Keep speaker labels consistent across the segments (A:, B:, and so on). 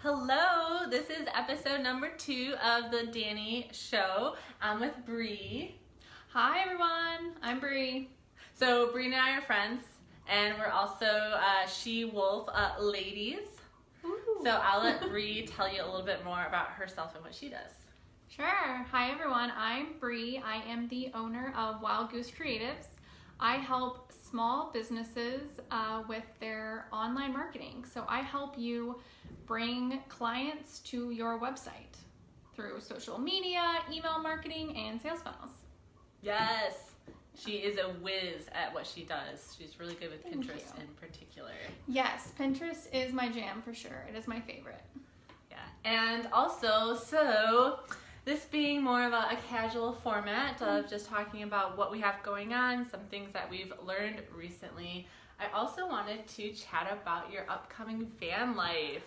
A: Hello, this is episode number 2 of the Dani show. I'm with Brie.
B: Hi everyone, I'm Brie.
A: So Brie and I are friends, and we're also she-wolf ladies.
B: Ooh.
A: So I'll let Brie tell you a little bit more about herself and what she does.
B: Sure. Hi everyone, I'm Brie. I am the owner of WildGoose Creatives. I help small businesses with their online marketing. So I help you bring clients to your website through social media, email marketing, and sales funnels.
A: Yes, she is a whiz at what she does. She's really good with
B: Thank
A: Pinterest
B: you.
A: in particular.
B: Yes, Pinterest is my jam for sure. It is my favorite.
A: Yeah, and also, so this being more of a casual format of just talking about what we have going on, some things that we've learned recently, I also wanted to chat about your upcoming van life.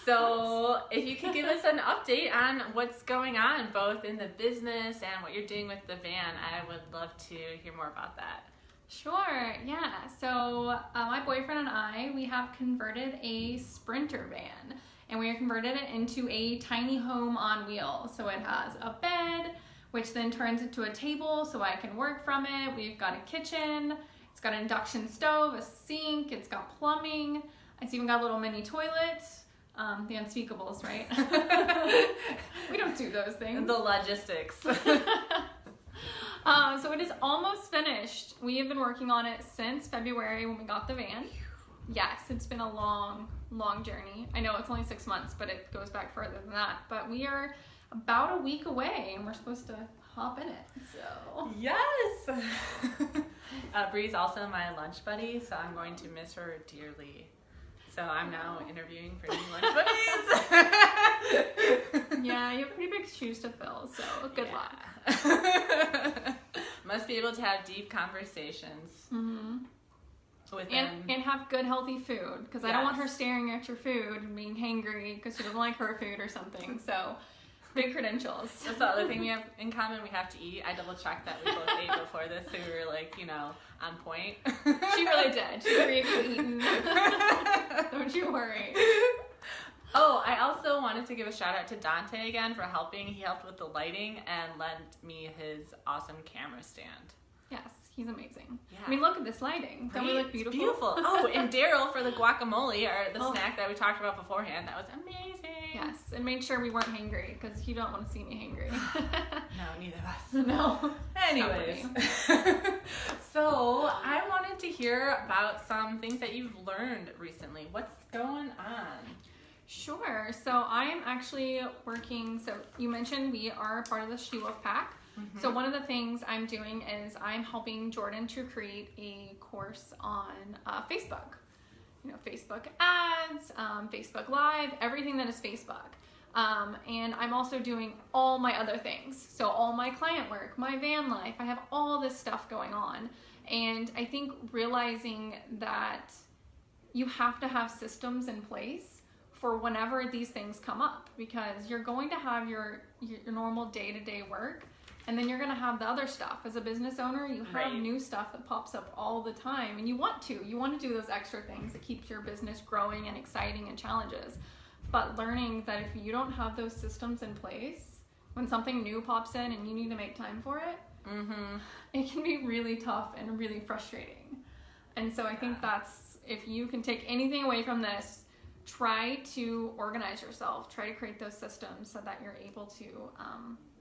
A: So if you could give us an update on what's going on, both in the business and what you're doing with the van, I would love to hear more about that.
B: Sure, yeah. So my boyfriend and I, we have converted a Sprinter van, and we have converted it into a tiny home on wheels. So it has a bed, which then turns into a table so I can work from it. We've got a kitchen, it's got an induction stove, a sink, it's got plumbing. It's even got a little mini toilet. The unspeakables, right? We don't do those things.
A: The logistics.
B: So it is almost finished. We have been working on it since February when we got the van. Yes, it's been a long journey. I know it's only 6 months, but it goes back further than that. But we are about a week away, and we're supposed to hop in it. So
A: Yes! Brie's also my lunch buddy, so I'm going to miss her dearly. So I'm now interviewing for new lunch buddies.
B: yeah, you have pretty big shoes to fill, so good luck.
A: Must be able to have deep conversations with them.
B: And have good healthy food, because I don't want her staring at your food and being hangry because she doesn't like her food or something. So big credentials.
A: That's the other thing we have in common. We have to eat. I double checked that we both ate before this, so we were like, on point.
B: She really did. She craved eating. Don't you worry.
A: Oh, I also wanted to give a shout out to Dante again for helping. He helped with the lighting and lent me his awesome camera stand.
B: Yes, he's amazing.
A: Yeah.
B: I mean, look at this lighting. Don't we look beautiful?
A: It's beautiful. Oh, and Daryl for the guacamole, or the snack that we talked about beforehand. That was amazing.
B: Yes, and made sure we weren't hangry, because you don't want to see me hangry.
A: No, neither of us.
B: No.
A: Anyways. So, I wanted to hear about some things that you've learned recently. What's going on?
B: Sure. So I am actually working, so you mentioned we are part of the She-Wolf Pack. So one of the things I'm doing is I'm helping Jordan to create a course on Facebook. Facebook ads, Facebook Live, everything that is Facebook. And I'm also doing all my other things. So all my client work, my van life, I have all this stuff going on. And I think realizing that you have to have systems in place for whenever these things come up, because you're going to have your normal day-to-day work, and then you're going to have the other stuff. As a business owner, you have new stuff that pops up all the time, and you want to do those extra things that keeps your business growing and exciting and challenges. But learning that if you don't have those systems in place, when something new pops in and you need to make time for it, it can be really tough and really frustrating. And so I think that's, if you can take anything away from this, try to organize yourself, try to create those systems so that you're able to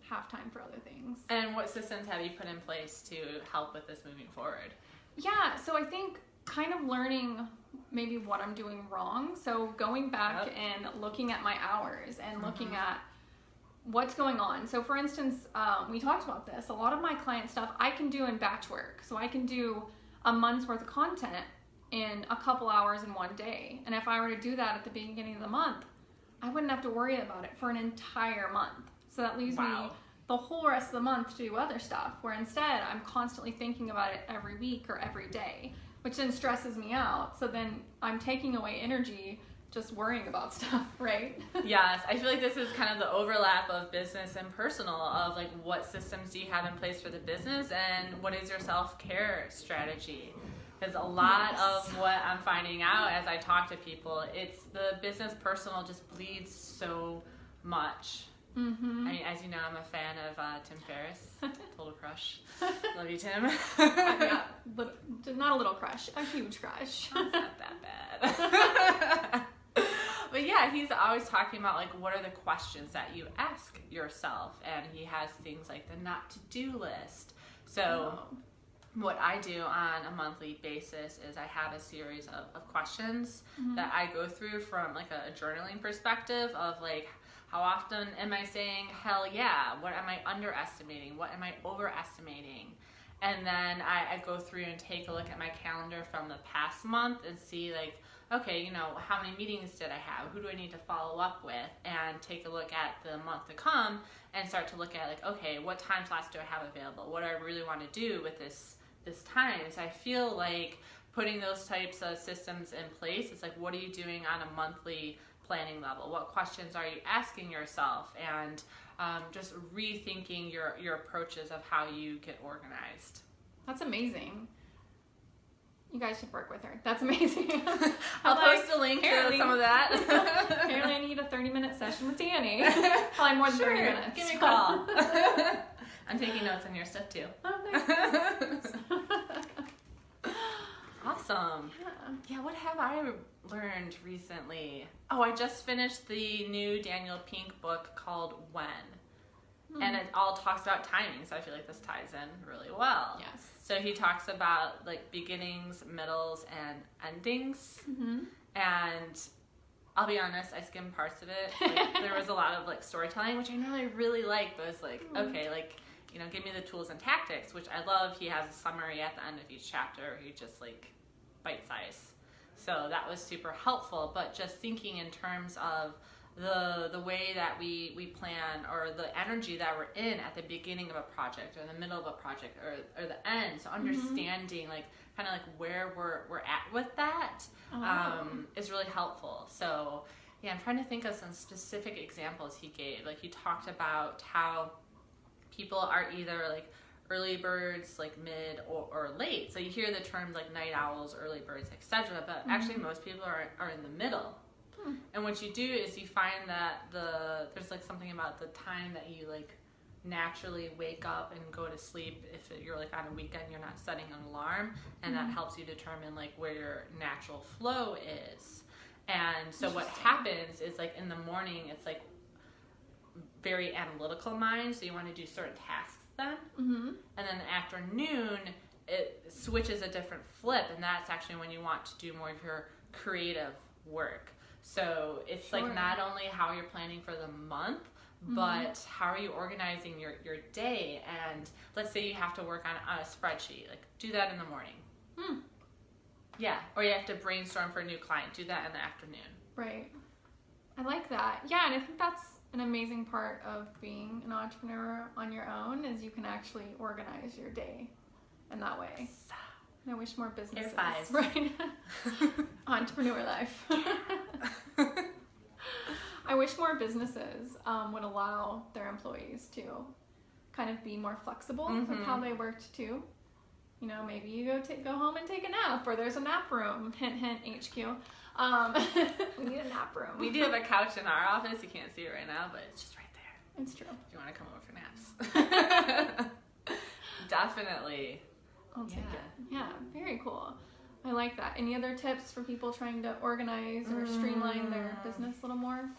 B: have time for other things.
A: And what systems have you put in place to help with this moving forward?
B: Yeah, so I think kind of learning maybe what I'm doing wrong. So going back and looking at my hours and looking at what's going on. So for instance, we talked about this, a lot of my client stuff I can do in batch work. So I can do a month's worth of content in a couple hours in one day. And if I were to do that at the beginning of the month, I wouldn't have to worry about it for an entire month. So that leaves me the whole rest of the month to do other stuff, where instead I'm constantly thinking about it every week or every day, which then stresses me out. So then I'm taking away energy just worrying about stuff, right?
A: Yes, I feel like this is kind of the overlap of business and personal, of like, what systems do you have in place for the business and what is your self-care strategy? Because a lot
B: Yes.
A: of what I'm finding out as I talk to people, it's the business personal just bleeds so much.
B: Mm-hmm.
A: I mean, as you know, I'm a fan of Tim Ferriss, total crush. Love you, Tim.
B: Yeah, but not a little crush, a huge crush.
A: Not that bad. But yeah, he's always talking about like what are the questions that you ask yourself, and he has things like the not to do list. So what I do on a monthly basis is I have a series of questions that I go through from like a journaling perspective of like, how often am I saying hell yeah? What am I underestimating? What am I overestimating? And then I go through and take a look at my calendar from the past month and see like, okay, you know, how many meetings did I have? Who do I need to follow up with? And take a look at the month to come and start to look at like, okay, what time slots do I have available? What do I really want to do with this time? So I feel like putting those types of systems in place, it's like, what are you doing on a monthly planning level? What questions are you asking yourself? And just rethinking your approaches of how you get organized.
B: That's amazing. You guys should work with her. That's amazing.
A: I'll post a link to some of that.
B: Apparently I need a 30-minute session with Dani. Probably more than 30 minutes.
A: Give me a call. I'm taking notes on your stuff too.
B: Oh, thanks.
A: Awesome. Yeah, what have I learned recently? Oh, I just finished the new Daniel Pink book called When. And it all talks about timing, so I feel like this ties in really well.
B: Yes.
A: So he talks about like beginnings, middles, and endings. And I'll be honest, I skimmed parts of it. Like, there was a lot of like storytelling, which I know I really like, but it's like, okay, like, you know, give me the tools and tactics, which I love. He has a summary at the end of each chapter. He just like bite size. So that was super helpful, but just thinking in terms of the way that we plan, or the energy that we're in at the beginning of a project or the middle of a project or the end. So understanding like kind of like where we're at with that is really helpful. So yeah, I'm trying to think of some specific examples he gave. Like he talked about how people are either like early birds, like mid or late. So you hear the terms like night owls, early birds, etc. But actually most people are in the middle. And what you do is you find that there's like something about the time that you like naturally wake up and go to sleep. If you're like on a weekend, you're not setting an alarm, and that helps you determine like where your natural flow is. And so what happens is like in the morning, it's like very analytical mind, so you want to do certain tasks then. And then in the afternoon, it switches a different flip, and that's actually when you want to do more of your creative work. So it's like not only how you're planning for the month, but how are you organizing your day? And let's say you have to work on a spreadsheet, like do that in the morning. Yeah, or you have to brainstorm for a new client, do that in the afternoon.
B: Right. I like that. Yeah, and I think that's an amazing part of being an entrepreneur on your own, is you can actually organize your day in that way. And I wish more businesses.
A: Air fives.
B: Right. Entrepreneur life. I wish more businesses would allow their employees to kind of be more flexible with how they worked too. You know, maybe you go home and take a nap, or there's a nap room. Hint, hint, HQ. We need a nap room.
A: We do have a couch in our office. You can't see it right now, but it's just right there.
B: It's true.
A: If you want to come over for naps. Definitely.
B: I'll take it. Yeah, very cool. I like that. Any other tips for people trying to organize or streamline their business a little more?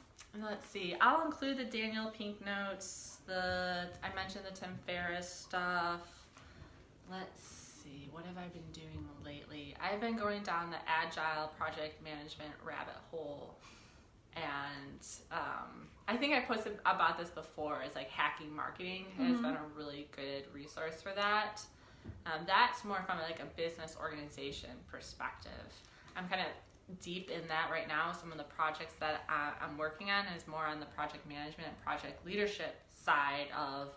A: Let's see. I'll include the Daniel Pink notes. I mentioned the Tim Ferriss stuff. Let's see. What have I been doing lately? I've been going down the agile project management rabbit hole. And I think I posted about this before. It's like hacking marketing has been a really good resource for that. That's more from like a business organization perspective. I'm kind of deep in that right now. Some of the projects that I'm working on is more on the project management and project leadership side of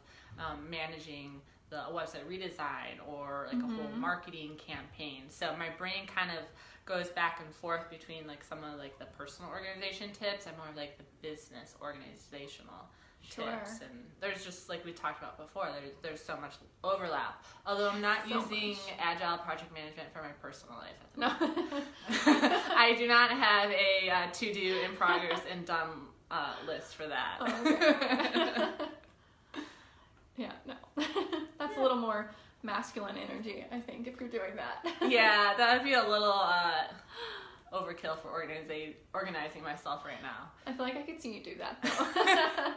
A: managing the website redesign or like a whole marketing campaign. So my brain kind of goes back and forth between like some of like the personal organization tips and more of like the business organizational
B: Sure.
A: tips, and there's just like we talked about before, there's so much overlap. Although I'm not using agile project management for my personal life at the moment. I do not have a to do in progress and done list for that.
B: Oh, okay. Yeah, no. That's a little more masculine energy, I think, if you're doing that.
A: Yeah, that would be a little overkill for organizing myself right now.
B: I feel like I could see you do that, though.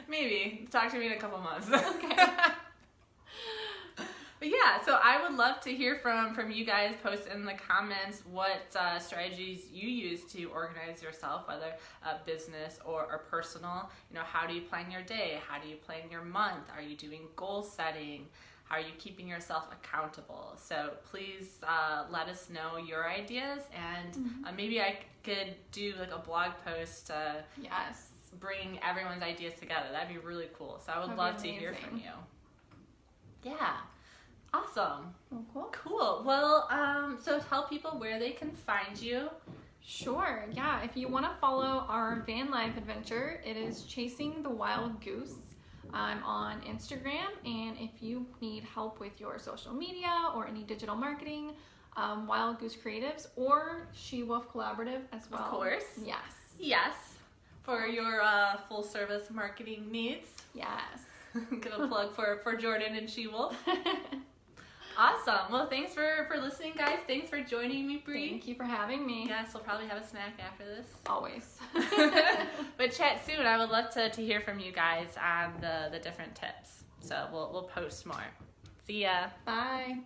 A: Maybe. Talk to me in a couple months.
B: Okay.
A: But yeah, so I would love to hear from you guys. Post in the comments what strategies you use to organize yourself, whether business or personal. You know, how do you plan your day? How do you plan your month? Are you doing goal setting? How are you keeping yourself accountable? So please let us know your ideas, and maybe I could do like a blog post to
B: Yes.
A: bring everyone's ideas together. That'd be really cool. So I would
B: That'd
A: love
B: be
A: to hear
B: amazing.
A: from you. Yeah. Awesome.
B: Oh, cool.
A: Cool. Well, so tell people where they can find you.
B: Sure, yeah. If you want to follow our van life adventure, it is Chasing the Wild Goose. I'm on Instagram, and if you need help with your social media or any digital marketing, Wild Goose Creatives or She Wolf Collaborative as well.
A: Of course.
B: Yes.
A: Yes. For your full service marketing needs.
B: Yes.
A: Gonna plug for Jordan and She Wolf. Awesome. Well, thanks for listening, guys. Thanks for joining me, Brie.
B: Thank you for having me.
A: Yes, we'll probably have a snack after this.
B: Always.
A: But chat soon. I would love to hear from you guys on the different tips. So we'll post more. See ya.
B: Bye.